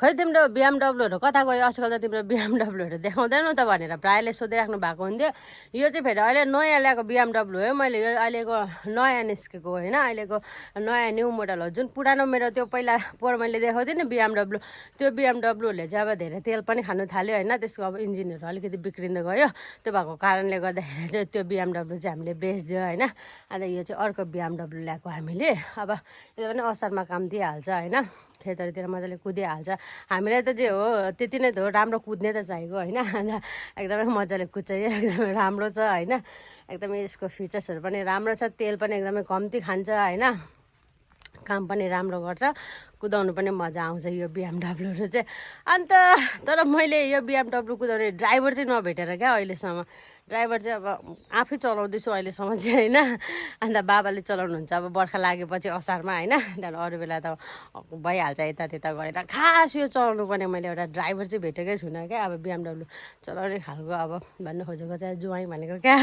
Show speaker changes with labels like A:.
A: खै तिम्रो बिएमडब्लुहरू कता गयो आजकल त तिम्रो बिएमडब्लुहरू देखाउँदैनौ त भनेर प्रायःले सोधिराख्नु भएको हुन्थ्यो यो चाहिँ फेरि अहिले नयाँ ल्याएको बिएमडब्लु हो मैले यो अहिलेको नयाँ निस्केको होइन अहिलेको नयाँ न्यू मोडल हो जुन पुरानो मेरो त्यो पहिला पोहोर मैले देखाउँथेँ नि बिएमडब्लु त्यो बिएमडब्लुहरूले चाहिँ अब धेरै तेल पनि खानु थाल्यो होइन त्यसको अब इन्जिनहरू अलिकति बिग्रिँदै गयो त्यो भएको कारणले गर्दाखेरि चाहिँ त्यो बिएमडब्लु चाहिँ हामीले बेचिदियो होइन अन्त यो चाहिँ अर्को बिएमडब्लु ल्याएको हामीले अब यसले पनि असारमा काम दिइहाल्छ होइन खेतहरूतिर मजाले कुदिहाल्छ हामीलाई त जे हो त्यति नै त हो राम्रो कुद्ने त चाहिएको होइन अन्त एकदमै मजाले कुद्छ यो एकदमै राम्रो छ होइन एकदमै यसको फिचर्सहरू पनि राम्रो छ तेल पनि एकदमै कम्ती खान्छ होइन काम पनि राम्रो गर्छ कुदाउनु पनि मजा आउँछ यो बिएमडब्लुहरू चाहिँ अन्त तर मैले यो बिएमडब्लु कुदाउने ड्राइभर चाहिँ नभेटेर क्या अहिलेसम्म ड्राइभर चाहिँ अब आफै चलाउँदैछु अहिलेसम्म चाहिँ होइन अन्त बाबाले चलाउनुहुन्छ अब बर्खा लागेपछि असारमा होइन त्यहाँदेखि अरू बेला त भइहाल्छ यता त्यता गरेर खास यो चलाउनु पर्ने मैले एउटा ड्राइभर चाहिँ भेटेकै छुइनँ क्या अब बिएमडब्लु चलाउने खालको अब भन्नु खोजेको चाहिँ जुवाई भनेको क्या